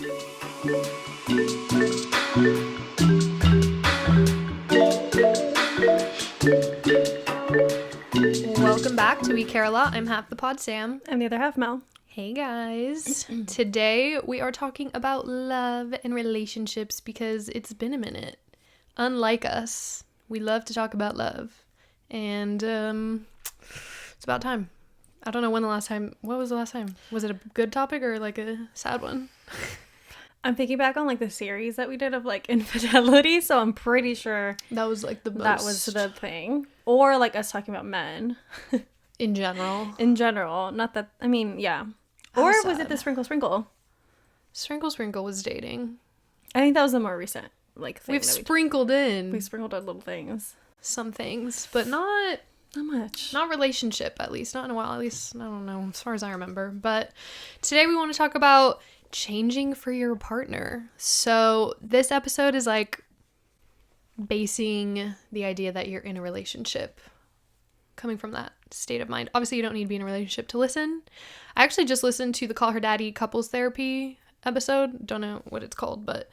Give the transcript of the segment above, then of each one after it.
Welcome back to We Care a Lot. I'm half the pod Sam. I'm the other half Mel. Hey guys. Today we are talking about love and relationships because it's been a minute. Unlike us, we love to talk about love. And it's about time. I don't know what was the last time? Was it a good topic or like a sad one? I'm thinking back on like the series that we did of like infidelity, so I'm pretty sure That was like the most. that was the thing. Or like us talking about men. In general. In general. Not that, I mean, yeah. How Or sad. was it the Sprinkle Sprinkle? Sprinkle was dating. I think that was the more recent like thing. We've sprinkled in we sprinkled our little things. some things, but not much. Not relationship, at least. Not in a while. At least, I don't know, as far as I remember. But today we want to talk about changing for your partner. So this episode is like basing the idea that you're in a relationship, coming from that state of mind. Obviously, you don't need to be in a relationship to listen. I actually just listened to the Call Her Daddy couples therapy episode. Don't know what it's called, but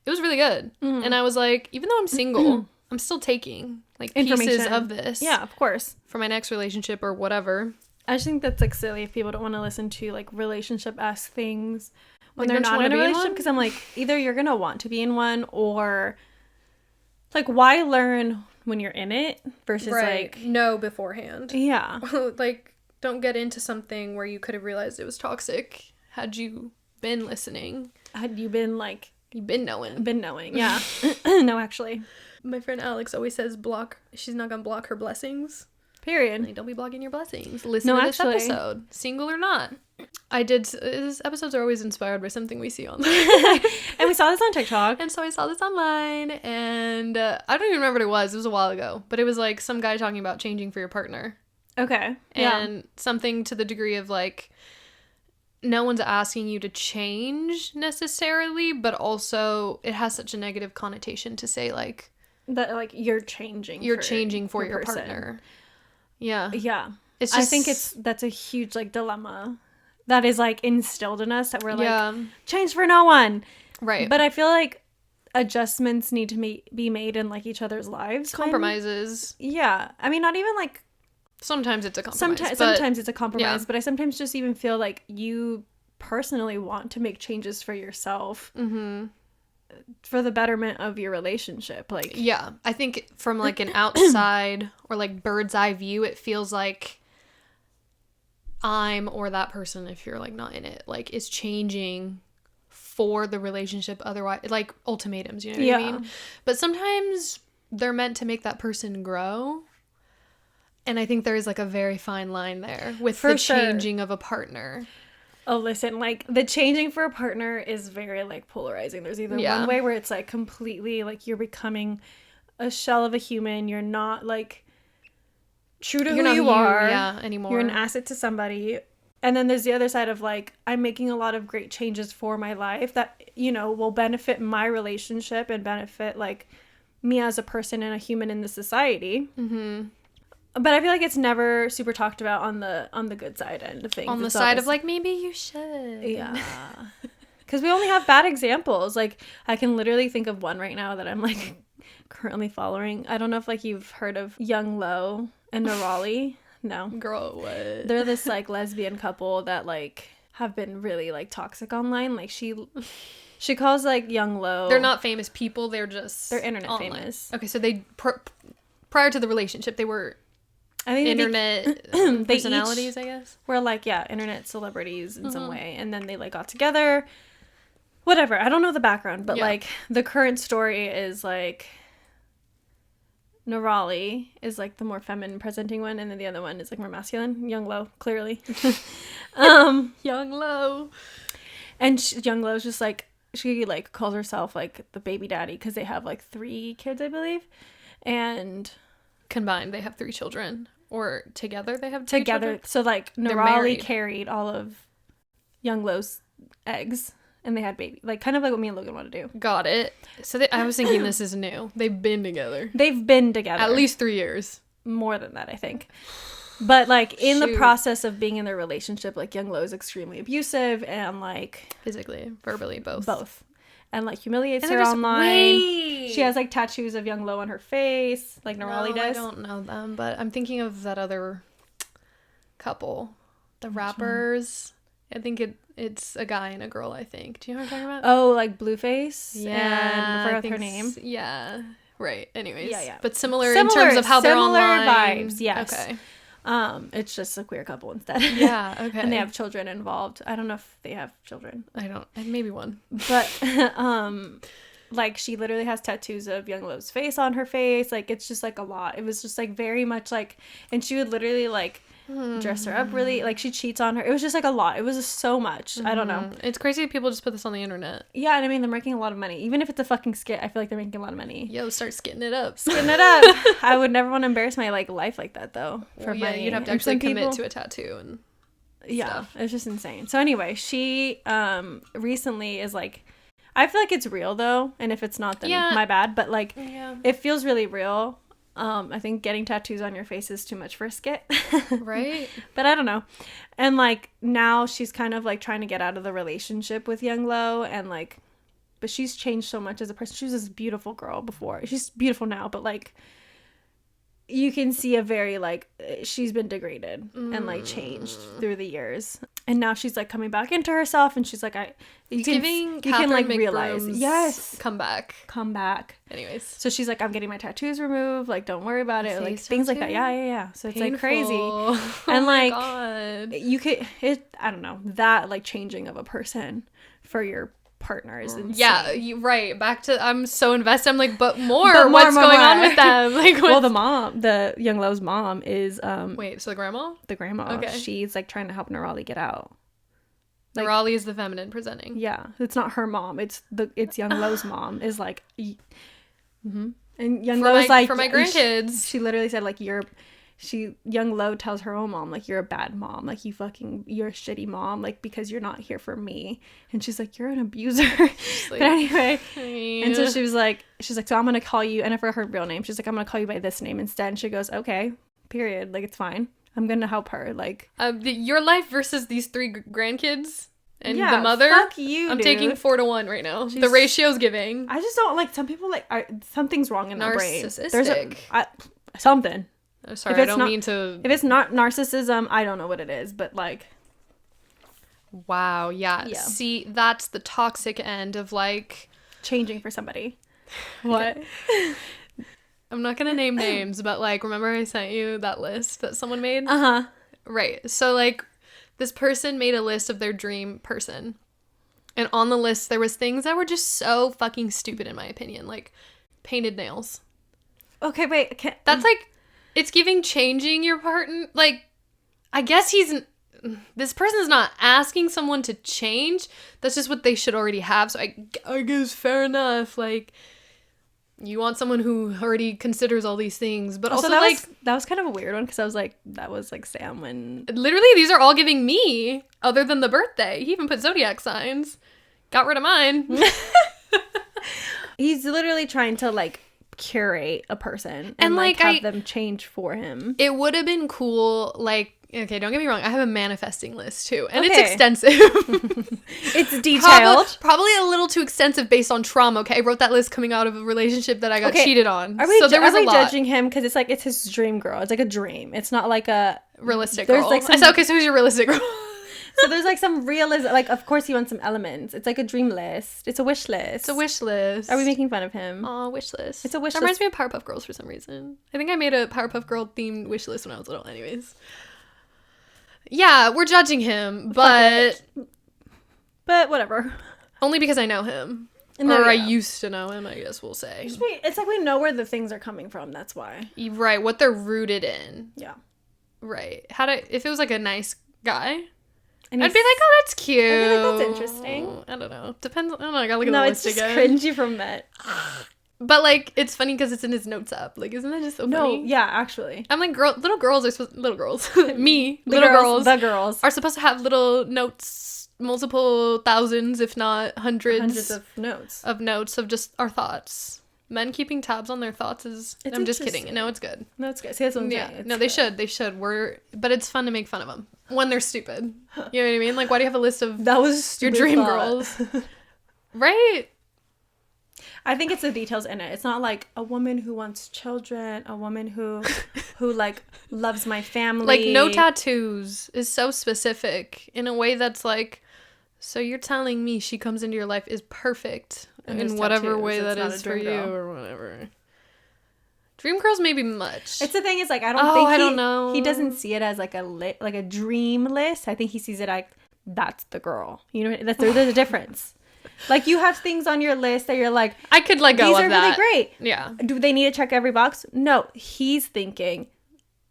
it was really good. Mm-hmm. And I was like, even though I'm single, I'm still taking like pieces Information. of this. Yeah, of course. For my next relationship or whatever. I just think that's like silly if people don't want to listen to like relationship-esque things when Like, they're don't you not wanna in a be in relationship, one? because I'm like, either you're gonna want to be in one, or like why learn when you're in it versus like know beforehand. yeah. Like, don't get into something where you could have realized it was toxic had you been listening. Had you been like You've been knowing. yeah. No, actually. My friend Alex always says she's not gonna block her blessings. Period. Like, don't be blocking your blessings. Listen No, to this actually. episode, single or not. These episodes are always inspired by something we see online. And we saw this on TikTok. And so I saw this online, and I don't even remember what it was. It was a while ago. But it was like some guy talking about changing for your partner. Okay. Yeah. And something to the degree of like, no one's asking you to change necessarily, but also it has such a negative connotation to say like, That like you're changing for your person. partner. Yeah. Yeah. It's just, I think that's a huge like dilemma that is like instilled in us, that we're like change for no one. Right. But I feel like adjustments need to be made in like each other's lives. Compromises. Yeah. I mean, not even like Sometimes it's a compromise. sometimes it's a compromise, yeah. but I sometimes just even feel like you personally want to make changes for yourself. Mm-hmm. For the betterment of your relationship. Like, yeah, I think from like an outside or like bird's eye view, it feels like I'm, or that person, if you're like not in it, like is changing for the relationship. Otherwise, like ultimatums, you know what I mean? But sometimes they're meant to make that person grow. And I think there is like a very fine line there with the changing of a partner. Oh, listen, like the changing for a partner is very like polarizing. There's either one way where it's like completely like you're becoming a shell of a human. You're not like true to who you are anymore. You're an asset to somebody. And then there's the other side of like, I'm making a lot of great changes for my life that, you know, will benefit my relationship and benefit like me as a person and a human in the society. Mm-hmm. But I feel like it's never super talked about on the good side end of things. On the side of like, maybe you should. Yeah. Because we only have bad examples. Like, I can literally think of one right now that I'm like currently following. I don't know if like you've heard of Young Lo and Nerali. No. Girl, what? They're this like lesbian couple that like have been really like toxic online. Like she calls like Young Lo. They're not famous people. They're internet online. famous. Okay, so they prior to the relationship, they were I think internet personalities, I guess. We're like, yeah, internet celebrities in some way. And then they like got together. Whatever. I don't know the background, but like the current story is like Nerali is like the more feminine presenting one, and then the other one is like more masculine. Young Lo, clearly. Young Lo. And Young Lo's just like, she like calls herself like the baby daddy because they have like 3 kids, I believe. And combined, they have 3 children. Or together they have 2 together. children? So like Nerali carried all of Young Lo's eggs. And they had baby. Like, kind of like what me and Logan want to do. Got it. So I was thinking this is new. They've been together. They've been together. At least 3 years. More than that, I think. But like in the process of being in their relationship, like Young Lo is extremely abusive and like physically, verbally, both. And like humiliates her online. She has like tattoos of Young Lo on her face, like Nerali does. I don't know them, but I'm thinking of that other couple, the rappers. I think it's a guy and a girl. I think. Do you know what I'm talking about? Oh, like Blueface. Yeah, and I forgot her name. Yeah, right. Anyways, yeah. But similar in terms of how they're online. Vibes. Yes. Okay. It's just a queer couple instead. Yeah, okay. And they have children involved. I don't know if they have children. I don't. Maybe one. But like she literally has tattoos of Young Lo's face on her face. Like it's just like a lot. It was just like very much like, and she would literally like dress her up really, like she cheats on her. It was just like a lot. It was just so much. I don't know. It's crazy people just put this on the internet. Yeah, and I mean they're making a lot of money. Even if it's a fucking skit, I feel like they're making a lot of money. Yo, start skitting it up. Skitting it up. I would never want to embarrass my like life like that though. For money. You'd have to actually commit to a tattoo and stuff. It's just insane. So anyway, she recently is like, I feel like it's real though, and if it's not, then my bad. But like, it feels really real. I think getting tattoos on your face is too much for a skit. Right. But I don't know. And like now she's kind of like trying to get out of the relationship with Young Lo, and like, but she's changed so much as a person. She was this beautiful girl before. She's beautiful now, but like you can see a very like she's been degraded and like changed through the years. And now she's like coming back into herself, and she's like, you can like realize, yes, come back. Anyways, so she's like, I'm getting my tattoos removed. Like, don't worry about it. Like things like that. Yeah. So it's like crazy, and like you could I don't know, that like changing of a person for your partner is insane. Yeah, right. Back to I'm so invested. I'm like, but what's going on with them? Like, well, the Young Lo's mom is wait, so the grandma. Okay, she's like trying to help Nerali get out. Like, Nerali is the feminine presenting. Yeah, it's not her mom. It's Young Lo's mom is like, and Young Lo's like, for my grandkids. She literally said like Young Lo tells her own mom like, you're a bad mom, like you're a shitty mom, like because you're not here for me. And she's like, you're an abuser. Like, but anyway, and so she's like, so I'm gonna call you, and I forgot her real name. She's like, I'm gonna call you by this name instead. And she goes, okay, period, like it's fine. I'm gonna help her. Like your life versus these 3 grandkids and the mother. Fuck you, I'm dude. taking 4-1 right now. The ratio's giving. I just don't like, some people like something's wrong in their brain. Narcissistic. There's something. I'm sorry, I don't mean to. If it's not narcissism, I don't know what it is, but like. Wow. Yeah. See, that's the toxic end of like changing for somebody. What? I'm not gonna name names, but like, remember I sent you that list that someone made? Right. So like, this person made a list of their dream person, and on the list there was things that were just so fucking stupid in my opinion, like painted nails. Okay, wait. That's like, it's giving changing your partner. Like, I guess this person's not asking someone to change. That's just what they should already have. So I guess fair enough. Like, you want someone who already considers all these things, but also that was kind of a weird one, because I was like, that was like Sam when literally these are all giving me, other than the birthday. He even put zodiac signs. Got rid of mine. He's literally trying to like curate a person and like have them change for him. It would have been cool, like, okay, don't get me wrong, I have a manifesting list too, and it's extensive. It's detailed. Probably a little too extensive based on trauma. Okay, I wrote that list coming out of a relationship that I got cheated on. Are we judging him because it's his dream girl? It's like a dream. It's not like a realistic girl. Like I said, okay, so who's your realistic girl? So there's like some realism, like of course he wants some elements. It's like a dream list. It's a wish list. It's a wish list. Are we making fun of him? Oh, wish list. It's a wish list. That reminds me of Powerpuff Girls for some reason. I think I made a Powerpuff Girl themed wish list when I was little. Anyways. Yeah, we're judging him, but whatever. Only because I know him. I used to know him, I guess we'll say. It's like we know where the things are coming from, that's why. Right, what they're rooted in. Yeah. Right. If it was like a nice guy, I'd be like, oh, that's cute. I'd be like, that's interesting. I don't know. Depends. I don't know. I gotta look at the list again. No, it's just cringy from that. But like, it's funny because it's in his notes app. Like, isn't that just so funny? No, yeah, actually. I'm like, little girls are supposed. Little girls. Me. The girls are supposed to have little notes, multiple thousands, if not hundreds of notes of just our thoughts. Men keeping tabs on their thoughts is... It's I'm just kidding. No, it's good. No, it's good. See, that's what I'm saying. Yeah. No, they should. They should. But it's fun to make fun of them when they're stupid. You know what I mean? Like, why do you have a list of that was your dream girls? Right? I think it's the details in it. It's not like a woman who wants children, a woman who like loves my family. Like, no tattoos is so specific in a way that's like, so you're telling me she comes into your life is perfect in whatever tattoos. Way that is for you or whatever. Dream girls maybe much. It's the thing is like I don't know. He doesn't see it as like a dream list. I think he sees it like that's the girl. You know, there's a difference. Like you have things on your list that you're like I could let go of that. These are really great. Yeah. Do they need to check every box? No. He's thinking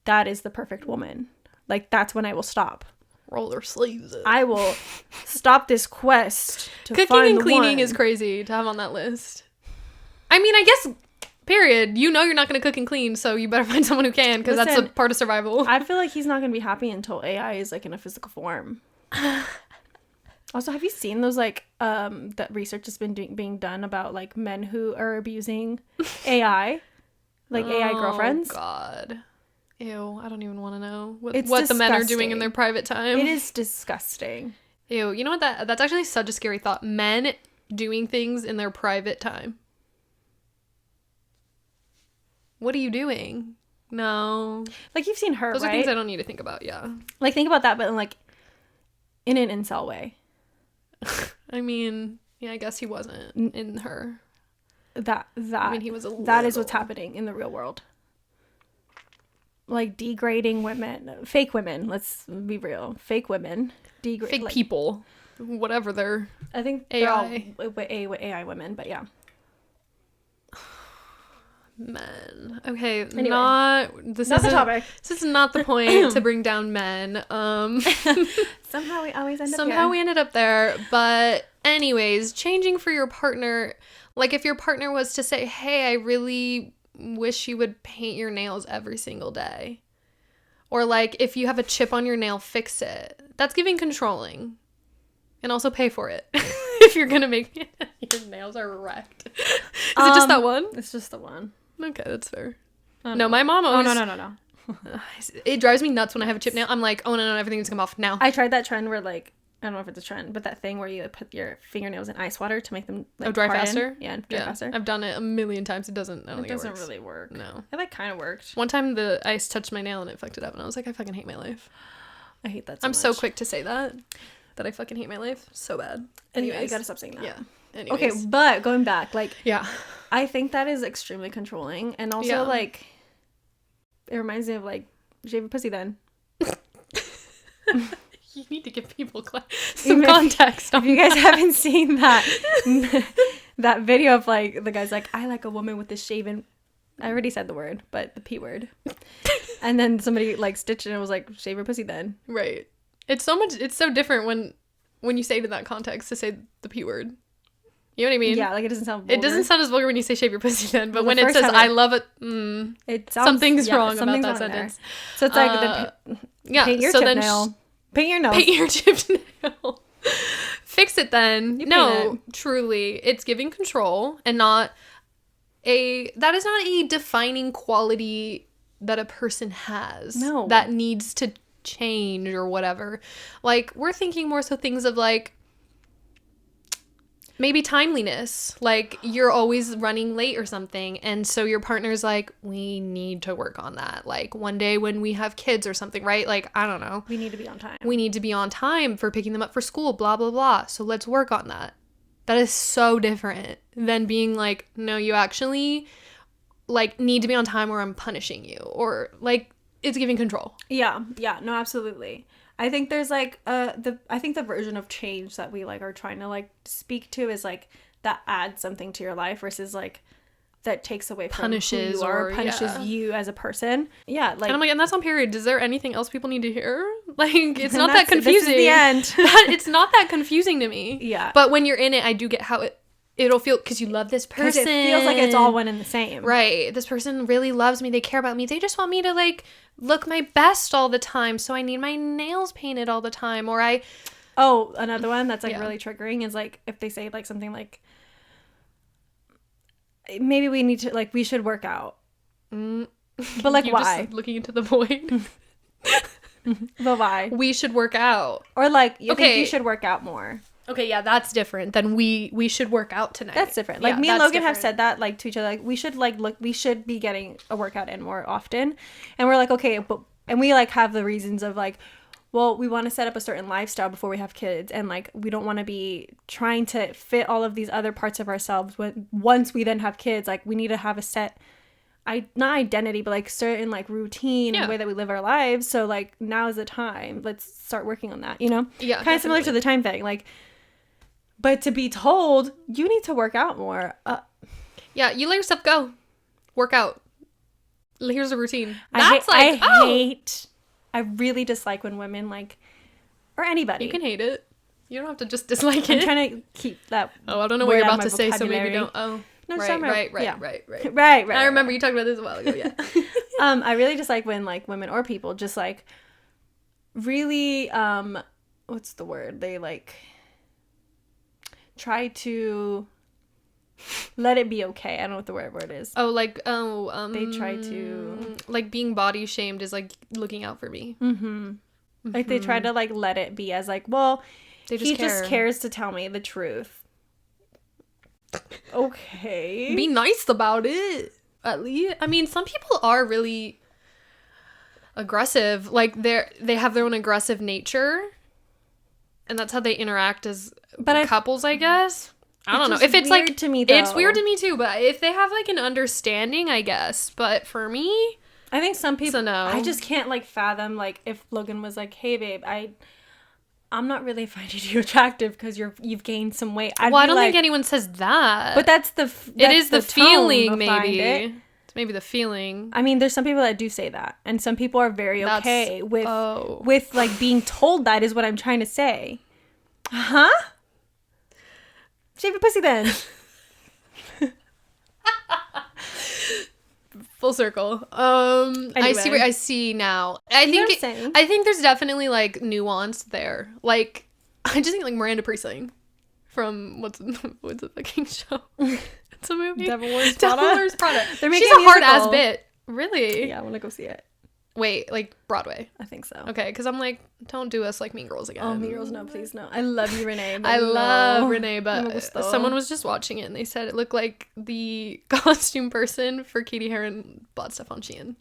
that is the perfect woman. Like that's when I will stop. Roll their sleeves up. I will stop this quest to cooking find and the cleaning one. Is crazy to have on that list. I mean, I guess period. You know you're not going to cook and clean, so you better find someone who can because that's a part of survival. I feel like he's not going to be happy until AI is like in a physical form. Also, have you seen those like that research has been being done about like men who are abusing AI, like AI girlfriends? Oh God, ew! I don't even want to know what disgusting. The men are doing in their private time. It is disgusting. Ew! You know what? That's actually such a scary thought. Men doing things in their private time. What are you doing? No. Like you've seen her, Those right? are things I don't need to think about. Yeah. Like think about that, but like in an incel way. I mean, yeah, I guess he wasn't in her. That I mean, he was that is what's happening in the real world. Like degrading women, fake women. Let's be real, fake women, fake like, people, whatever they're. I think AI. They're all AI women, but yeah. Men. Okay, anyway, this not the topic. This is not the point to bring down men. Somehow we always end up Somehow we ended up there, but anyways, changing for your partner, like if your partner was to say, "Hey, I really wish you would paint your nails every single day." Or like if you have a chip on your nail, fix it. That's giving controlling. And also pay for it. If you're going to make your nails are wrecked. Is it just that one? It's just the one. Okay, that's fair. No, my mom always... Oh, no. It drives me nuts when I have a chip nail. I'm like, oh, no, everything needs to come off now. I tried that trend where, like, I don't know if it's a trend, but that thing where you put your fingernails in ice water to make them, like, dry harden. faster? Yeah, dry faster. I've done it a million times. It doesn't really work. No. It, like, kind of worked. One time the ice touched my nail and it fucked it up, and I was like, I fucking hate my life. I hate that so much. I'm so quick to say that I fucking hate my life so bad. Anyway, you gotta stop saying that. Yeah. Anyways. Okay, but going back, like, yeah, I think that is extremely controlling, and also like, it reminds me of like, shave your pussy then. You need to give people some context. If you guys haven't seen that video of like the guy's like, I like a woman with a shaven. I already said the word, but the P word. And then somebody like stitched it and was like, shave your pussy then. Right. It's so different when you say it in that context to say the P word. You know what I mean? Yeah, like it doesn't sound vulgar. It doesn't sound as vulgar when you say shave your pussy then, but when it says I love it, it sounds, something's wrong about that sentence. So it's like paint your chip nail. Paint your nose. Paint your chip nail. Fix it then. No, truly. It's giving control and that is not a defining quality that a person has. No. That needs to change or whatever. Like, we're thinking more so things of like, maybe timeliness, like you're always running late or something, and so your partner's like, we need to work on that, like one day when we have kids or something, right? Like, I don't know, we need to be on time. We need to be on time for picking them up for school, blah blah blah, so let's work on that. That is so different than being like, no, you actually like need to be on time or I'm punishing you, or like it's giving control. Yeah, no, absolutely. I think there's like I think the version of change that we like are trying to like speak to is like that adds something to your life versus like that takes away from punishes who you are, punishes you as a person. Yeah, like, and I'm like, and that's on period. Is there anything else people need to hear? Like, it's not that confusing. This is the end. It's not that confusing to me. Yeah, but when you're in it, I do get how it'll feel, because you love this person. Because it feels like it's all one and the same. Right. This person really loves me. They care about me. They just want me to like look my best all the time. So I need my nails painted all the time. Or another one that's like really triggering is like if they say like something like, maybe we need to, like, we should work out. Mm. But, like, You why? Just looking into the void. But why? We should work out. Or, like, you think you should work out more. Okay, yeah, that's different than we should work out tonight. That's different. Like, me and Logan have said that, like, to each other, like, we should, like, we should be getting a workout in more often. And we're like, okay, and we, like, have the reasons of, like, well, we want to set up a certain lifestyle before we have kids, and, like, we don't want to be trying to fit all of these other parts of ourselves once we then have kids. Like, we need to have a set, not identity, but, like, certain, like, routine, the way that we live our lives. So, like, now is the time. Let's start working on that, you know? Yeah, kind of similar to the time thing, like. But to be told, you need to work out more. Yeah, you let yourself go. Work out. Here's a routine. I really dislike when women, like, or anybody. You can hate it. You don't have to just dislike I'm it. trying to keep that. Oh, I don't know what you're about to say, so maybe don't. Oh, no, right. I remember you talked about this a while ago, yeah. I really dislike when, like, women or people just, like, really, what's the word? They, like, try to let it be okay. I don't know what the word is. Oh, like, they try to, like, being body shamed is, like, looking out for me. Like, they try to, like, let it be as, like, well, he just cares to tell me the truth. Okay. Be nice about it, at least. I mean, some people are really aggressive. Like, they have their own aggressive nature, and that's how they interact as couples, I guess. I don't know. If it's like to me, though. It's weird to me too, but if they have, like, an understanding, I guess. But for me, I think some people, no. I just can't, like, fathom, like, if Logan was like, hey babe, I'm not really finding you attractive because you've gained some weight. I don't think anyone says that. But it is the feeling, maybe. It's maybe the feeling. I mean, there's some people that do say that, and some people are very okay with, like, being told that is what I'm trying to say. Huh? Shave your pussy then. Full circle. Anyway. I see now. I think there's definitely, like, nuance there. Like, I just think, like, Miranda Priestling from what's the fucking show? It's a movie. Devil Wears Prada. She's a hard ass bit. Really? Yeah, I want to go see it. Wait, like Broadway? I think so. Okay, because I'm like, don't do us like Mean Girls again. Oh, Mean Girls, no, please, no. I love you, Renee. I love Renee, but someone was just watching it and they said it looked like the costume person for Katie Heron bought stuff on Shein.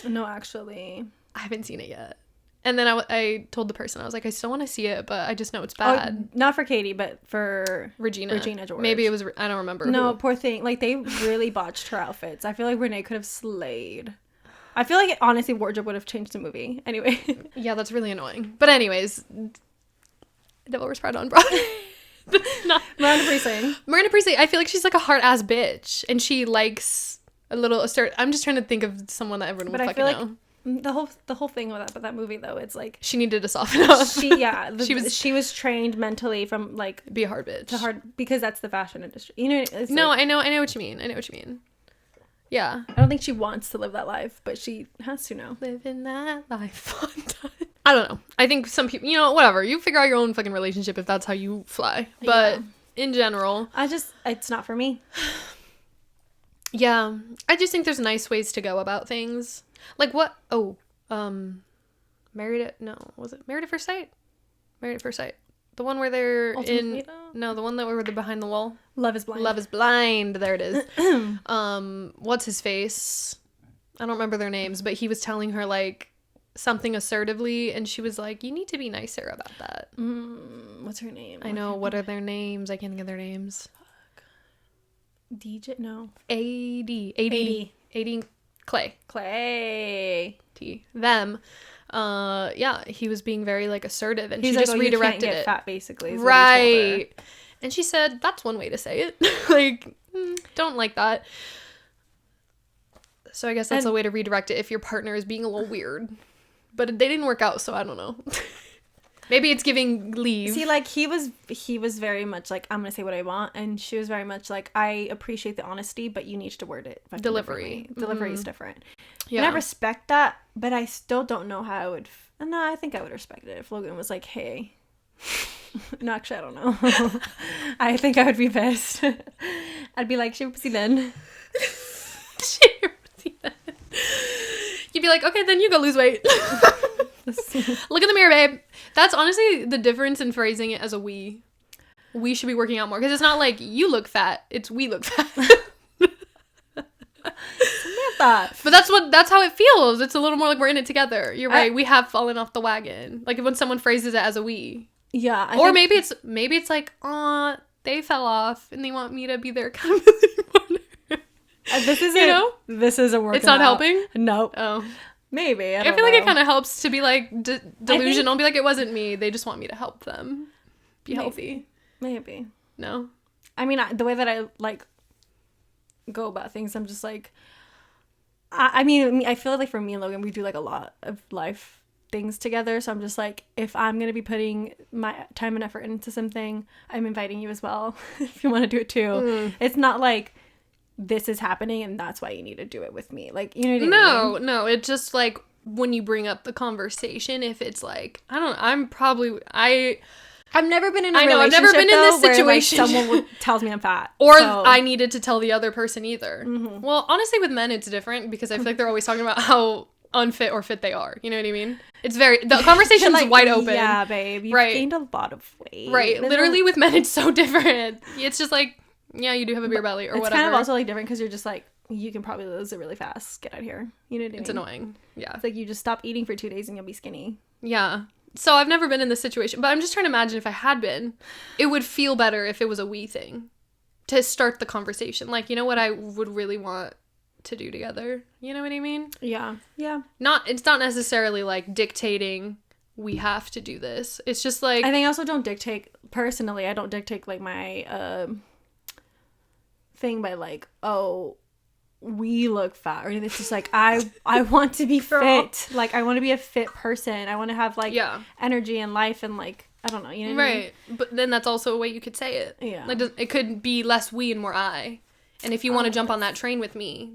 No, actually. I haven't seen it yet. And then I told the person, I was like, I still want to see it, but I just know it's bad. Oh, not for Katie, but for Regina George. Maybe it was, I don't remember. No, who. poor thing. Like, they really botched her outfits. I feel like Renee could have slayed. I feel like, honestly, wardrobe would have changed the movie. Anyway. Yeah, that's really annoying. But anyways, Devil Wears Prada on Broadway. Miranda Priestling. Miranda Priestling, I feel like she's like a hard-ass bitch. And she likes a little assert. I'm just trying to think of someone that everyone would fucking know. The whole thing about that movie, though, it's like she needed to soften up. She was trained mentally from, like, be a hard bitch because that's the fashion industry. You know. No, like, I know what you mean. Yeah. I don't think she wants to live that life, but she has to now. Living that life. I don't know. I think some people, whatever. You figure out your own fucking relationship if that's how you fly. But in general, it's not for me. Yeah. I just think there's nice ways to go about things. Like what? Oh, Married at First Sight? Married at First Sight. The one where they're the one that were behind the wall. Love is Blind. Love is Blind. There it is. What's his face? I don't remember their names, but he was telling her, like, something assertively, and she was like, you need to be nicer about that. What's her name? I know. What are their names? I can't think of their names. Fuck. DJ? No. AD. Clay. Them. Yeah, he was being very, like, assertive, and she just redirected you can't get it. fat, basically. Right. And she said, that's one way to say it. Like, don't like that. So I guess that's a way to redirect it if your partner is being a little weird. But they didn't work out, so I don't know. Maybe it's giving leave. See, like, he was very much like, I'm gonna say what I want, and she was very much like, I appreciate the honesty, but you need to word it delivery is different. Yeah. And I respect that, but I still don't know how I would no, I think I would respect it if Logan was like, hey. No, actually, I don't know. I think I would be pissed. I'd be like, shape pussy then. You'd be like, okay, then you go lose weight. Look in the mirror, babe. That's honestly the difference in phrasing it as a we. We should be working out more. Because it's not like you look fat. It's we look fat. Samantha. But that's how it feels. It's a little more like we're in it together. You're right. We have fallen off the wagon. Like when someone phrases it as a we. Yeah. Or maybe it's like, they fell off and they want me to be their accountability partner. This is this is a work. It's not helping? Nope. Oh. Maybe. I feel like it kind of helps to be like delusional. Be like, it wasn't me. They just want me to help them be healthy. Maybe. No. I mean, the way that I like go about things, I'm just like, I mean, I feel like for me and Logan, we do like a lot of life things together. So I'm just like, if I'm going to be putting my time and effort into something, I'm inviting you as well. If you want to do it too. It's not like this is happening and that's why you need to do it with me. Like, you know what I mean? No. It's just like when you bring up the conversation, if it's like, I've never been in a relationship, I've never been in this situation where, like, someone tells me I'm fat. Or I needed to tell the other person either. Mm-hmm. Well, honestly, with men, it's different because I feel like they're always talking about how unfit or fit they are. You know what I mean? It's the conversation's like, wide open. Yeah, babe. You've gained a lot of weight. Right. Literally with men, it's so different. It's just like, yeah, you do have a beer belly or whatever. It's kind of also like different because you're just like, you can probably lose it really fast. Get out of here. You know what I mean? It's annoying. Yeah. It's like you just stop eating for 2 days and you'll be skinny. Yeah. So I've never been in this situation, but I'm just trying to imagine if I had been, it would feel better if it was a we thing to start the conversation. Like, you know what I would really want to do together? You know what I mean? Yeah. Yeah. It's not necessarily like dictating we have to do this. It's just like, I think I also don't dictate personally. I don't dictate like my thing by like, oh, we look fat or anything. It's just like I want to be fit. Like I want to be a fit person. I want to have like energy and life and like I don't know, you know what I mean? But then that's also a way you could say it. Yeah. Like it could be less we and more I. And if you want to jump on that train with me,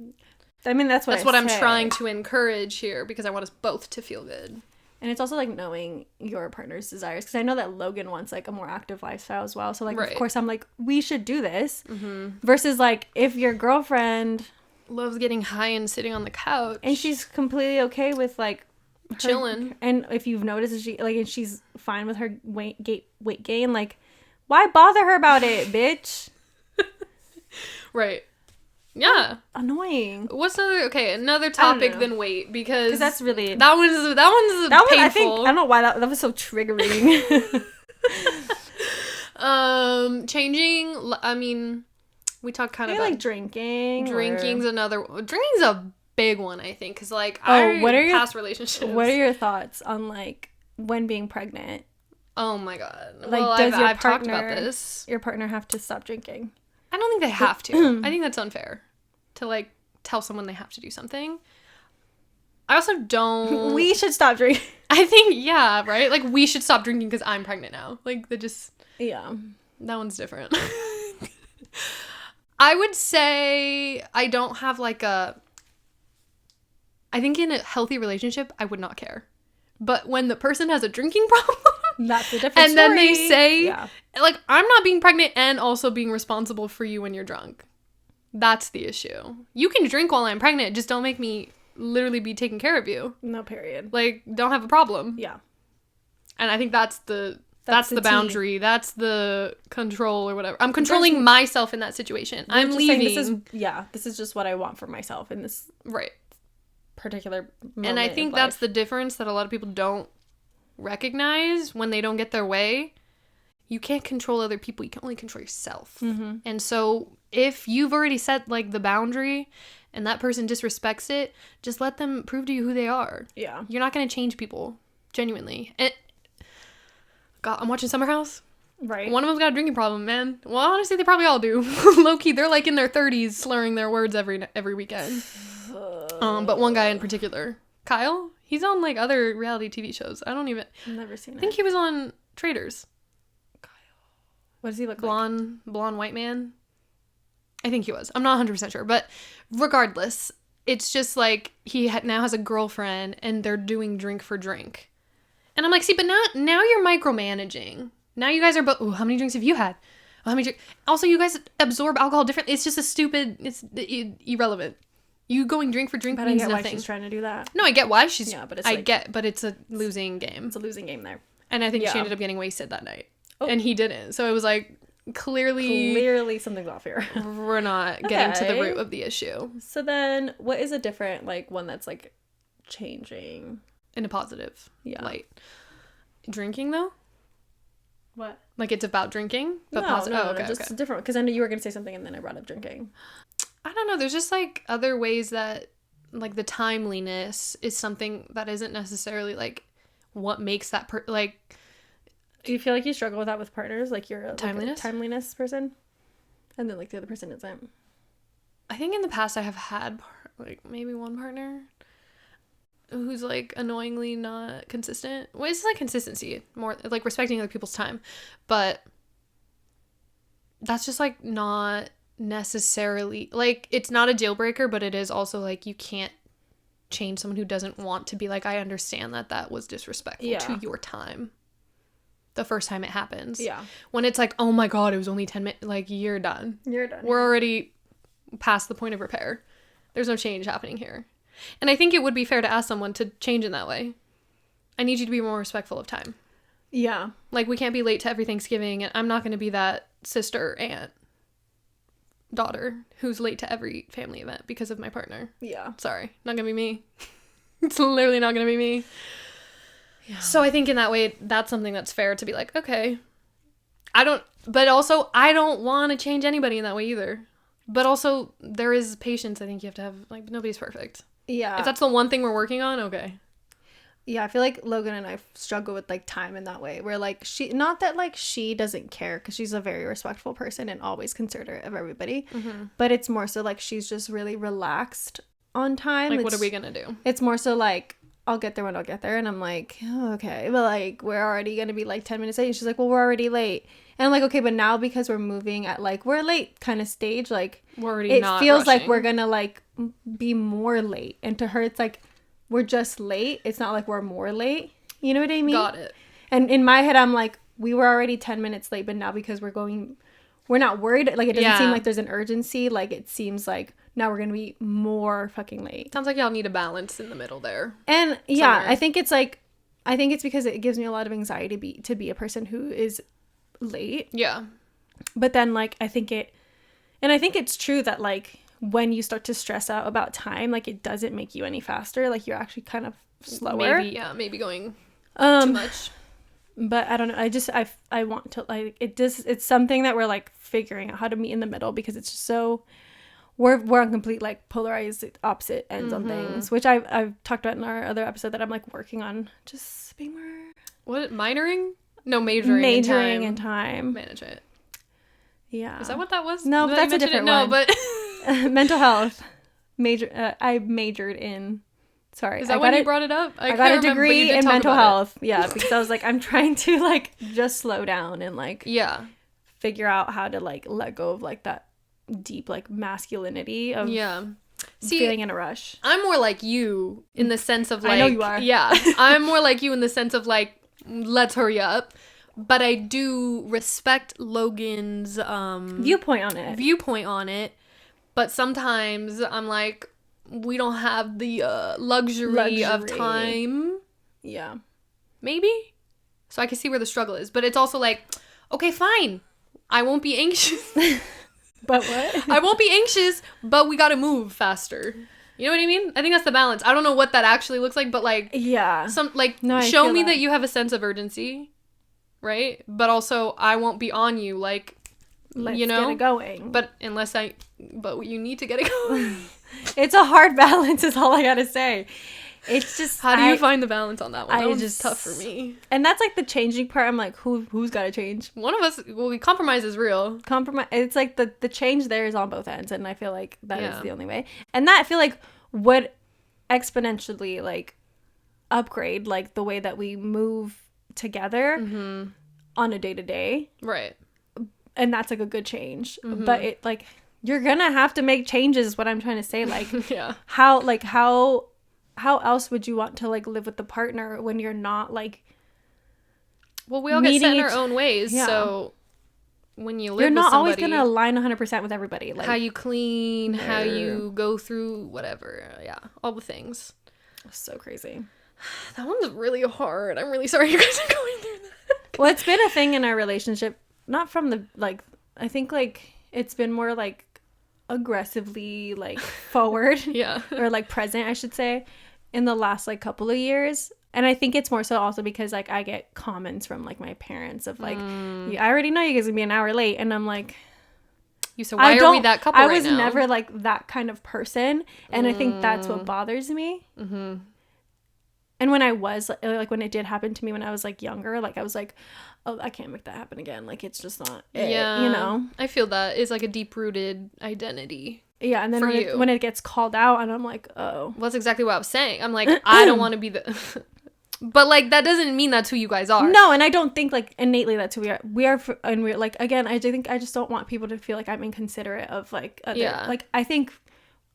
I mean that's what I'm trying to encourage here because I want us both to feel good. And it's also like knowing your partner's desires because I know that Logan wants like a more active lifestyle as well. So like of course I'm like we should do this versus like if your girlfriend loves getting high and sitting on the couch and she's completely okay with like chilling, and if you've noticed and she's fine with her weight gain, like why bother her about it, bitch? Right. Yeah. Annoying. What's another topic than weight because that's really that one's painful. I don't know why that was so triggering. Changing. I mean, we talked kind of about like drinking. Drinking's a big one, I think, because like what are your past relationships? What are your thoughts on like when being pregnant? Oh my god! Like, well, does I've talked about this. Your partner have to stop drinking? I don't think they have to. I think that's unfair to like tell someone they have to do something. I also don't. We should stop drinking. I think right. Like we should stop drinking because I'm pregnant now. Like that one's different. I would say I don't have like I think in a healthy relationship I would not care, but when the person has a drinking problem. That's a different and story. Then they say, like, I'm not being pregnant and also being responsible for you when you're drunk. That's the issue. You can drink while I'm pregnant. Just don't make me literally be taking care of you. No, period. Like, don't have a problem. Yeah. And I think that's the boundary. That's the control or whatever. I'm controlling myself in that situation. I'm leaving. This is just what I want for myself in this particular moment. And I think that's the difference that a lot of people don't recognize when they don't get their way. You can't control other people. You can only control yourself. Mm-hmm. And so if you've already set like the boundary and that person disrespects it, just let them prove to you who they are. Yeah. You're not going to change people. Genuinely. And God, I'm watching Summer House. Right. One of them's got a drinking problem, man. Well, honestly, they probably all do. Low-key, they're like in their 30s slurring their words every weekend. But one guy in particular. Kyle? He's on like other reality TV shows. I've never seen it. I think he was on Traitors. Kyle. What does he look like? Blonde white man. I think he was. I'm not 100% sure. But regardless, it's just like he now has a girlfriend and they're doing drink for drink. And I'm like, see, but now you're micromanaging. Now you guys are both, how many drinks have you had? How many also, you guys absorb alcohol differently. It's just it's irrelevant. You going drink for drink but means I get nothing. why she's trying to do that. No, I get why she's... Yeah, but it's but it's a losing game. It's a losing game there. And I think she ended up getting wasted that night. Oh. And he didn't. So it was like, clearly something's off here. We're not getting to the root of the issue. So then what is a different, like, one that's like changing in a positive light? Drinking, though? What? Like, it's about drinking? But no, just different. Because I knew you were going to say something and then I brought up drinking. I don't know. There's just, like, other ways that, like, the timeliness is something that isn't necessarily, like, what makes that, like... Do you feel like you struggle with that with partners? Like, you're timeliness? Like a timeliness person? And then, like, the other person isn't? I think in the past I have had, like, maybe one partner who's, like, annoyingly not consistent. Well, it's, like, consistency. More, like, respecting other people's time. But that's just, like, not... necessarily, like, it's not a deal breaker, but it is also like you can't change someone who doesn't want to be like, I understand that was disrespectful to your time the first time it happens. When it's like, oh my god, it was only 10 minutes, like, you're done. We're already past the point of repair. There's no change happening here. And I think it would be fair to ask someone to change in that way. I need you to be more respectful of time. Like, we can't be late to every Thanksgiving, and I'm not going to be that sister, aunt, daughter who's late to every family event because of my partner. Sorry, not gonna be me. It's literally not gonna be me. So I think in that way, that's something that's fair to be like, okay, but also I don't want to change anybody in that way either. But also there is patience. I think you have to have, like, nobody's perfect. If that's the one thing we're working on, okay. I feel like Logan and I struggle with, like, time in that way, where, like, not that, like, she doesn't care, because she's a very respectful person and always considerate of everybody, but it's more so, like, she's just really relaxed on time. Like, what are we gonna do? It's more so, like, I'll get there when I'll get there, and I'm like, oh, okay, but, like, we're already gonna be, like, 10 minutes late, and she's like, well, we're already late, and I'm like, okay, but now because we're moving at, like, we're late kind of stage, like, we're already it feels rushing. Like we're gonna, like, be more late, and to her it's like, we're just late. It's not like we're more late. You know what I mean? Got it. And in my head, I'm like, we were already 10 minutes late, but now because we're not worried. Like, it doesn't seem like there's an urgency. Like, it seems like now we're going to be more fucking late. Sounds like y'all need a balance in the middle there. And yeah, I think it's because it gives me a lot of anxiety to be a person who is late. Yeah. But then, like, I think it's true that, like, when you start to stress out about time, like, it doesn't make you any faster. Like, you're actually kind of slower. Maybe going too much. But I don't know. I want to, like, it's something that we're, like, figuring out how to meet in the middle, because it's just so, we're on complete, like, polarized opposite ends on things, which I've talked about in our other episode, that I'm, like, working on just being more. What, minoring? No, majoring in time. Manage it. Yeah. Is that what that was? No, but that's a different one. No, but mental health. I majored in. Sorry. Is that when you brought it up? I got a degree in mental health. Yeah, because I was like, I'm trying to, like, just slow down and, like, figure out how to, like, let go of, like, that deep, like, masculinity of feeling in a rush. I'm more like you in the sense of, like, I know you are. Yeah. I'm more like you in the sense of, like, let's hurry up. But I do respect Logan's viewpoint on it. But sometimes I'm like, we don't have the luxury of time. Yeah. Maybe. So I can see where the struggle is. But it's also like, okay, fine. I won't be anxious. But what? I won't be anxious, but we gotta move faster. You know what I mean? I think that's the balance. I don't know what that actually looks like, but, like, show me that you have a sense of urgency. Right? But also, I won't be on you, like, let's get it going. But you need to get it going. It's a hard balance, is all I gotta say. It's just, how do you find the balance on that one? That one's just tough for me. And that's, like, the changing part. I'm like, who's gotta change? One of us, compromise is real. It's like the change there is on both ends, and I feel like that is the only way. And that, I feel like, would exponentially, like, upgrade, like, the way that we move together on a day-to-day, right? And that's, like, a good change. But it, like, you're gonna have to make changes, is what I'm trying to say. Like, how else would you want to, like, live with the partner when you're not, like, well, we all get set in our own ways, so when you live you're not with always somebody, gonna align 100% with everybody. Like how you clean, how you go through whatever. Yeah, all the things. So crazy. That one's really hard. I'm really sorry you guys are going through that. Well, it's been a thing in our relationship, not from the, like, I think, like, it's been more, like, aggressively, like, forward. Yeah. Or, like, present, I should say, in the last, like, couple of years. And I think it's more so also because, like, I get comments from, like, my parents of, like, I already know you guys are going to be an hour late. And I'm like... You said, why are we that couple right now? I was never, like, that kind of person. And I think that's what bothers me. Mm-hmm. And when I was, like, when it did happen to me when I was, like, younger, like, I was like, oh, I can't make that happen again. Like, it's just not it, yeah, you know? I feel that is, like, a deep-rooted identity. Yeah, and then when it gets called out, and I'm like, oh. Well, that's exactly what I was saying. I'm like, I don't want to be the... But, like, that doesn't mean that's who you guys are. No, and I don't think, like, innately that's who we are. And we're, like, again, I think I just don't want people to feel like I'm inconsiderate of, like, other... Yeah. Like, I think...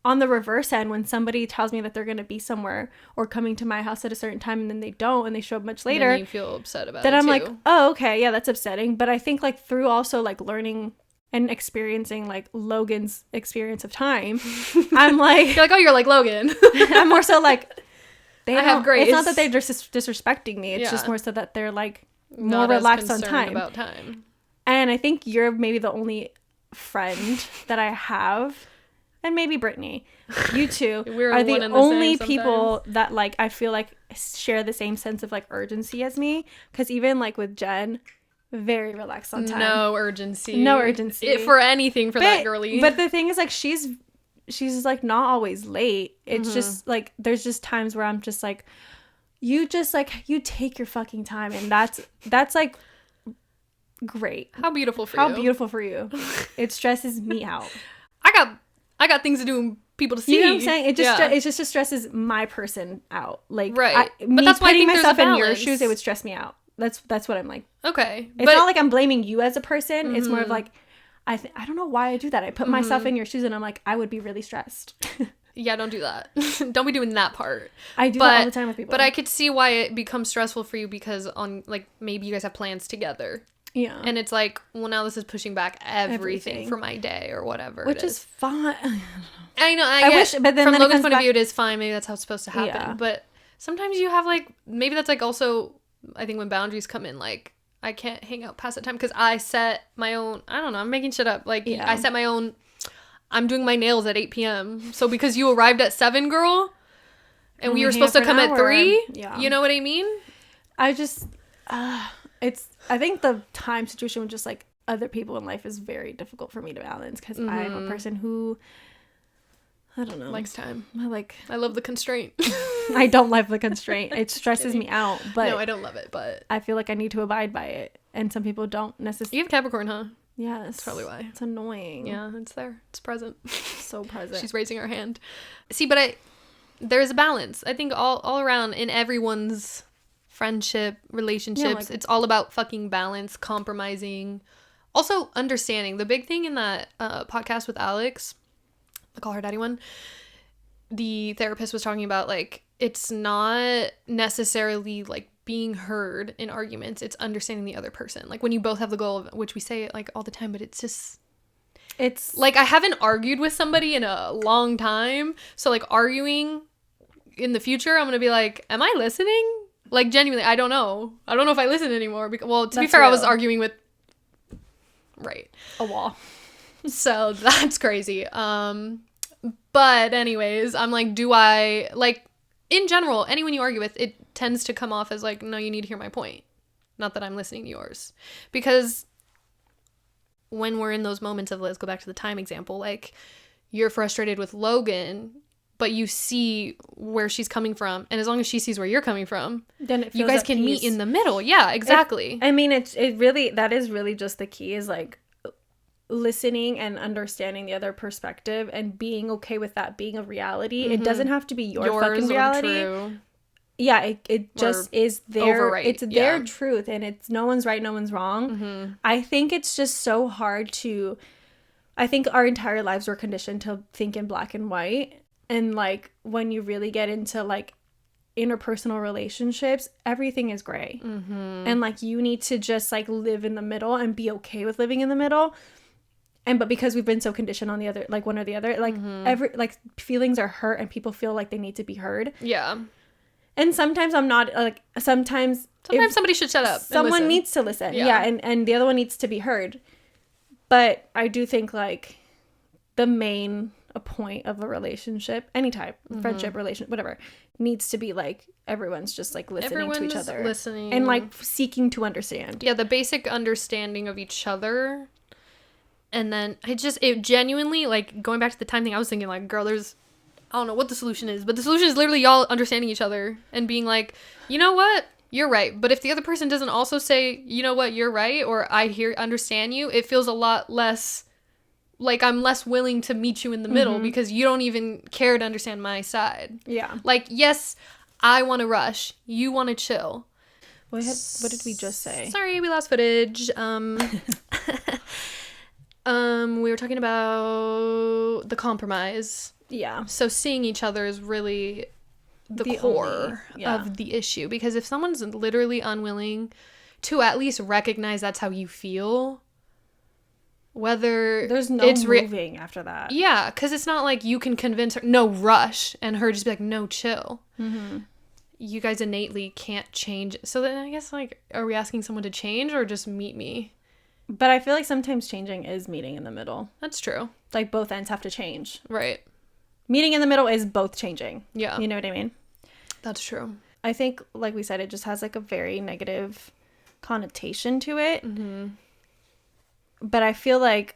On the reverse end, when somebody tells me that they're going to be somewhere or coming to my house at a certain time and then they don't and they show up much later, then you feel upset about it then I'm too. like, oh, okay, yeah, that's upsetting. But I think, like, through also, like, learning and experiencing, like, Logan's experience of time, I'm like... You're like, oh, you're like Logan. I'm more so like... I have grace. It's not that they're just disrespecting me. It's just more so that they're, like, more relaxed on time. About time. And I think you're maybe the only friend that I have... And maybe Brittany, you two are the only people that, like, I feel like share the same sense of, like, urgency as me. Because even, like, with Jen, very relaxed on time. No urgency. For anything for that girlie. But the thing is, like, she's like, not always late. It's just, like, there's just times where I'm just, like, you take your fucking time. And that's like, great. How beautiful for you. It stresses me out. I got things to do and people to see. You know what I'm saying? It just stresses my person out. Like, right. But that's why I think myself in your shoes, it would stress me out. That's what I'm like. Okay. It's not like I'm blaming you as a person. Mm-hmm. It's more of like, I don't know why I do that. I put myself in your shoes and I'm like, I would be really stressed. Yeah, don't do that. Don't be doing that part. I do that all the time with people. But I could see why it becomes stressful for you because like, maybe you guys have plans together. Yeah. And it's like, well, now this is pushing back everything for my day or whatever. Which is fine. I know. I wish, but then from Logan's point of view, it is fine. Maybe that's how it's supposed to happen. Yeah. But sometimes you have, like, maybe that's, like, also, I think when boundaries come in, like, I can't hang out past that time because I set my own, I don't know, I'm making shit up. Like, I set my own, I'm doing my nails at 8 p.m. So because you arrived at 7, girl, and we were supposed to come at 3, you know what I mean? I just, I think the time situation with just, like, other people in life is very difficult for me to balance because I'm a person who, I don't know. Likes time. I love the constraint. I don't love the constraint. It stresses me out. But no, I don't love it, but I feel like I need to abide by it. And some people don't necessarily. You have Capricorn, huh? Yes. That's probably why. It's annoying. Yeah, it's there. It's present. So present. She's raising her hand. See, but there's a balance. I think all around in everyone's friendship, relationships, it's all about fucking balance, compromising, also understanding. The big thing in that podcast with Alex, the Call Her Daddy one, the therapist was talking about, like, it's not necessarily, like, being heard in arguments, it's understanding the other person. Like, when you both have the goal of, which we say it, like, all the time, but it's like, I haven't argued with somebody in a long time, so, like, arguing in the future, I'm gonna be like, am I listening? Like, genuinely, I don't know if I listen anymore. Well, to be fair, real. I was arguing with... Right. A wall. So, that's crazy. But anyways, I'm like, do I... Like, in general, anyone you argue with, it tends to come off as like, no, you need to hear my point. Not that I'm listening to yours. Because when we're in those moments of, let's go back to the time example, like, you're frustrated with Logan... but you see where she's coming from, and as long as she sees where you're coming from, then it feels you guys can meet in the middle. Yeah, exactly. It really, that is really just the key, is like listening and understanding the other perspective and being okay with that being a reality. It doesn't have to be your fucking reality. True. Yeah, it just is their, it's their truth, and it's no one's right, no one's wrong. I think it's just so hard to, I think our entire lives were conditioned to think in black and white. And, like, when you really get into, like, interpersonal relationships, everything is gray. And like you need to just like live in the middle and be okay with living in the middle. But because we've been so conditioned on the other, like one or the other, like every like feelings are hurt and people feel like they need to be heard. Yeah. And sometimes I'm not like sometimes somebody should shut up. Someone needs to listen. Yeah. And the other one needs to be heard. But I do think like the main point of a relationship, any type, friendship, relationship, whatever, needs to be like everyone's just like listening to each other, listening, and like seeking to understand. Yeah, the basic understanding of each other. And then it genuinely, like, going back to the time thing, I was thinking like, girl, I don't know what the solution is, but the solution is literally y'all understanding each other and being like, you know what, you're right. But if the other person doesn't also say, you know what, you're right, or I understand you, it feels a lot less like I'm less willing to meet you in the middle because you don't even care to understand my side. Yeah. Like, yes, I want to rush. You want to chill. What did we just say? Sorry, we lost footage. We were talking about the compromise. Yeah. So seeing each other is really the core of the issue. Because if someone's literally unwilling to at least recognize that's how you feel, whether there's no moving after that. Yeah, because it's not like you can convince her, no, rush, and her just be like, no, chill. You guys innately can't change. So then I guess, like, are we asking someone to change or just meet me? But I feel like sometimes changing is meeting in the middle. That's true. Like, both ends have to change. Right. Meeting in the middle is both changing. Yeah. You know what I mean? That's true. I think, like we said, it just has, like, a very negative connotation to it. But I feel like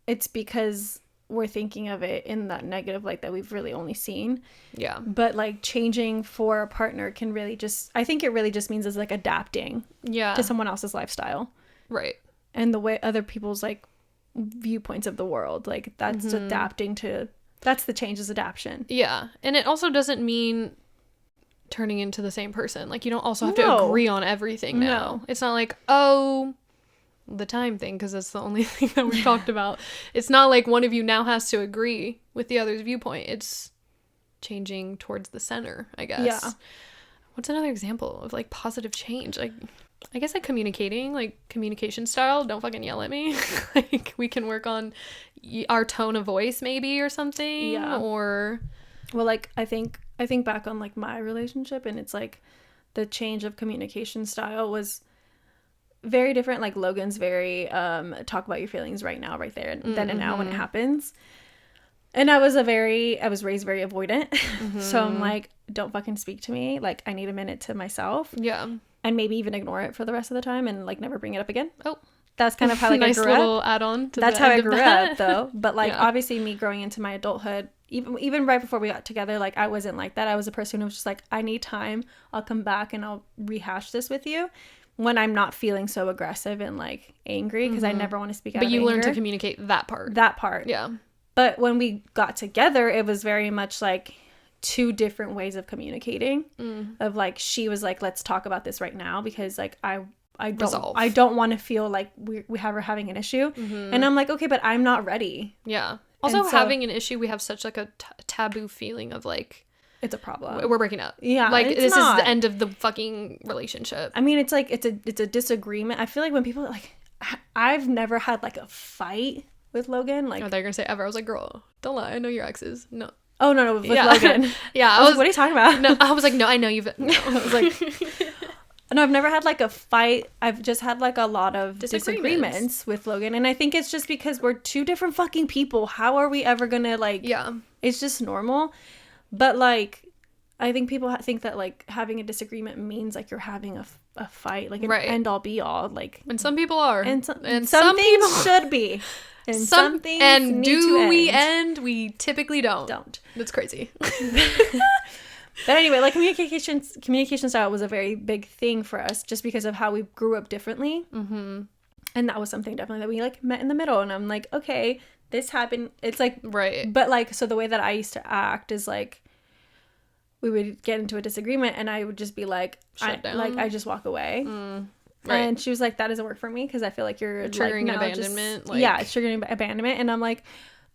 it's because we're thinking of it in that negative light that we've really only seen. Yeah. But, like, changing for a partner can really just... I think it really just means is, like, adapting to someone else's lifestyle. Right. And the way other people's, like, viewpoints of the world. Like, that's adapting to... That's the change, is adaptation. Yeah. And it also doesn't mean turning into the same person. Like, you don't also have to agree on everything now. It's not like, oh... the time thing, because that's the only thing that we've talked about. It's not like one of you now has to agree with the other's viewpoint. It's changing towards the center, I guess. Yeah. What's another example of, like, positive change? Like, I guess, like, communicating, like, communication style. Don't fucking yell at me. Like, we can work on our tone of voice maybe or something. Yeah. Or, well, like, I think back on, like, my relationship, and it's like the change of communication style was very different. Like, Logan's very talk about your feelings right now, right there, then and now when it happens. And I was raised very avoidant. So I'm like, don't fucking speak to me. Like, I need a minute to myself. Yeah. And maybe even ignore it for the rest of the time and, like, never bring it up again. Oh, that's kind of how, like, nice I grew up. little add-on to that's the how end I of grew that. up, though. But, like, obviously me growing into my adulthood, even right before we got together, like, I wasn't like that. I was a person who was just like, I need time. I'll come back and I'll rehash this with you when I'm not feeling so aggressive and, like, angry, because I never want to speak out of anger. But you learned to communicate that part. Yeah. But when we got together, it was very much like two different ways of communicating. Of, like, she was like, let's talk about this right now, because, like, I don't want to feel like we're having an issue. And I'm like, okay, but I'm not ready. Yeah. Also, having an issue, we have such, like, a taboo feeling of, like, it's a problem. we're breaking up. Yeah. Like, this is the end of the fucking relationship. I mean, it's like, it's a disagreement. I feel like when people, like, I've never had, like, a fight with Logan. Like, oh, they're gonna say ever. I was like, girl, don't lie. I know your exes. No. Oh, no, with Logan. Yeah. I was like, what are you talking about? No, I was like, no, I know you've... No. I was like... No, I've never had, like, a fight. I've just had, like, a lot of disagreements with Logan. And I think it's just because we're two different fucking people. How are we ever gonna, like... Yeah. It's just normal. But, like, I think people think that, like, having a disagreement means, like, you're having a fight. Like, an end-all, be-all. Like... And some people are. And some things should be. And some things and need do to we end. We typically don't. That's crazy. But anyway, like, communication style was a very big thing for us just because of how we grew up differently. And that was something definitely that we, like, met in the middle. And I'm like, okay, this happened. It's like, right. But, like, so the way that I used to act is, like, we would get into a disagreement and I would just be like, I just walk away. Right. And she was like, that doesn't work for me because I feel like you're triggering, like, abandonment. It's triggering abandonment. And I'm like,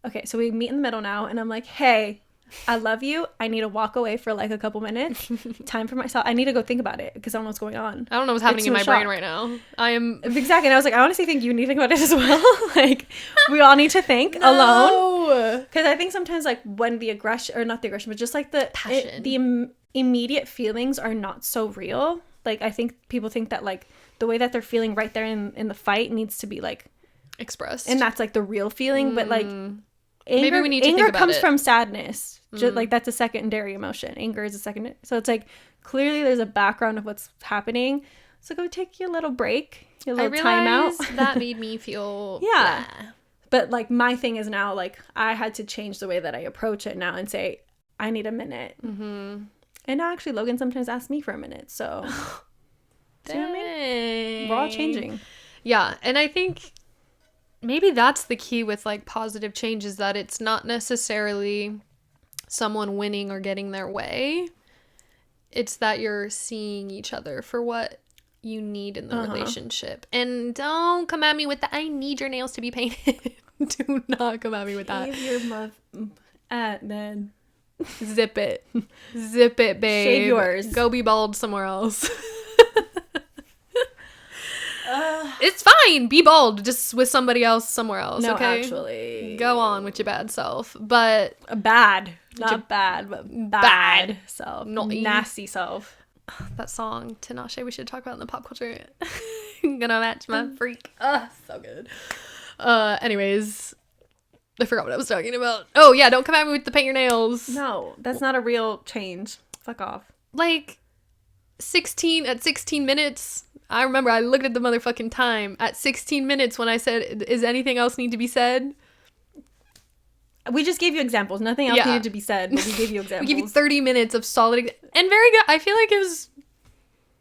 okay, so we meet in the middle now. And I'm like, hey, I love you. I need to walk away for like a couple minutes. Time for myself. I need to go think about it because I don't know what's going on. I don't know what's happening in my brain right now. I am exactly. And I was like, I honestly think you need to think about it as well. Like, we all need to think alone. Because I think sometimes like when the aggression, or not the aggression, but just like the passion, the immediate feelings are not so real. Like, I think people think that like the way that they're feeling right there in the fight needs to be like expressed, and that's like the real feeling. But like, maybe we need to think about comes it. from sadness. Just like that's a secondary emotion. Anger is a secondary. So it's like clearly there's a background of what's happening. So go take your little break, your little timeout. That made me feel yeah. Blah. But like my thing is now like I had to change the way that I approach it now and say I need a minute. Mm-hmm. And now actually Logan sometimes asks me for a minute. So do you know what I mean? We're all changing. Yeah, and I think maybe that's the key with like positive change, is that it's not necessarily someone winning or getting their way. It's that you're seeing each other for what you need in the relationship. And don't come at me with the I need your nails to be painted. Do not come at me with that. Shave your then zip it. Zip it, babe. Shave yours. Go be bald somewhere else. It's fine. Be bald, just with somebody else somewhere else. No, okay? Actually, go on with your bad self. But bad, not bad, but bad self, not nasty self. That song, Tinashe, we should talk about in the pop culture. Gonna match my freak. So good. Anyways, I forgot what I was talking about. Oh yeah, don't come at me with the paint your nails. No, that's not a real change. Fuck off. Like 16 minutes. I remember I looked at the motherfucking time at 16 minutes when I said, is anything else need to be said? We just gave you examples. Nothing else needed to be said, but we gave you examples. We gave you 30 minutes of solid and very good. I feel like it was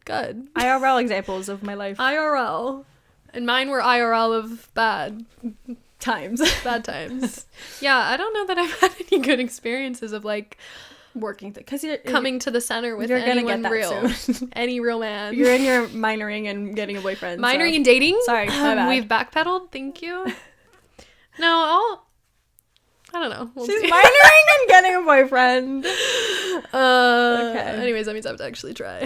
good. IRL examples of my life. IRL. And mine were IRL of bad times. Bad times. Yeah, I don't know that I've had any good experiences of like working because you're coming to the center with you're gonna get that real soon. Any real man. You're in your minoring and getting a boyfriend. Minoring and dating. Sorry, my bad. We've backpedaled. Thank you. No, I don't know. She's minoring and getting a boyfriend. Okay. Anyways, that means I have to actually try.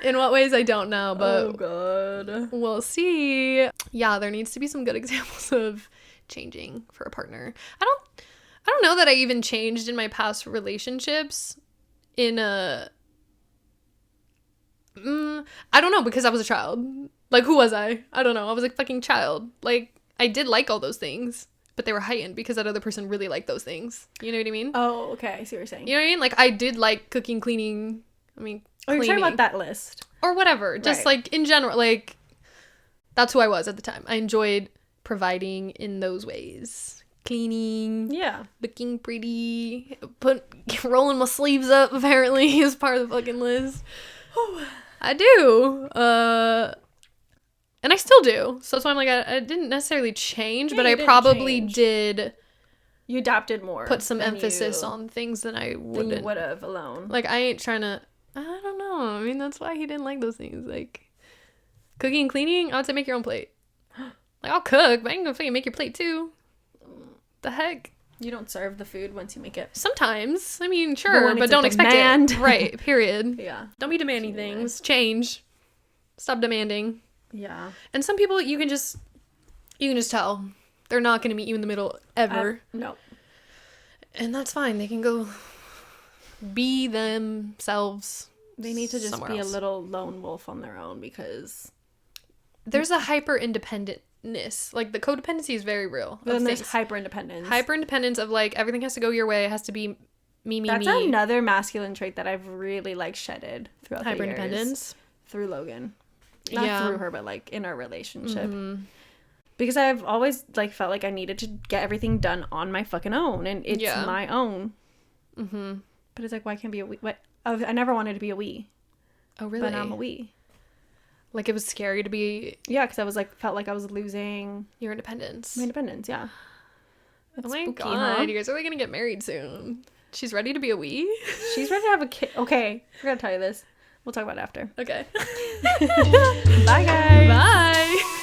In what ways, I don't know, but oh god, we'll see. Yeah, there needs to be some good examples of changing for a partner. I don't know that I even changed in my past relationships I don't know, because I was a child. Like, who was I? I don't know. I was a fucking child. Like, I did like all those things, but they were heightened because that other person really liked those things. You know what I mean? Oh, okay. I see what you're saying. You know what I mean? Like, I did like cooking, cleaning. Cleaning. You're talking about that list. Or whatever. Just, like, in general, like, that's who I was at the time. I enjoyed providing in those ways. Cleaning, looking pretty, rolling my sleeves up apparently is part of the fucking list. I do, and I still do. So that's why I'm like, I didn't necessarily change, but I probably did. You adapted more. Put some emphasis on things than I wouldn't. Than you would have alone. Like, I ain't trying to. I don't know. I mean, that's why he didn't like those things. Like, cooking and cleaning, I would say make your own plate. Like, I'll cook, but I ain't gonna fucking make your plate too. The heck? You don't serve the food once you make it. Sometimes. I mean, sure, but don't expect it. Right, period. Yeah. Don't be demanding things. Change. Stop demanding. Yeah. And some people you can just tell. They're not going to meet you in the middle ever. No. And that's fine. They can go be themselves. They need to just be a little lone wolf on their own because there's a hyper independentness. Like, the codependency is very real. But then there's hyper independence. Hyper independence of like everything has to go your way. It has to be me. That's another masculine trait that I've really like shedded throughout the years. Hyper independence through Logan. Not through her, but like in our relationship. Mm-hmm. Because I've always like felt like I needed to get everything done on my fucking own, and it's my own. Mm-hmm. But it's like, why can't be a we? What? I never wanted to be a we. Oh really? But now I'm a we. Like, it was scary to be... Yeah, because I was like, felt like I was losing... Your independence. My independence, yeah. That's oh my spooky, god, huh? You guys are really gonna get married soon. She's ready to be a we? She's ready to have a kid. Okay, we're gonna tell you this. We'll talk about it after. Okay. Bye, guys. Bye.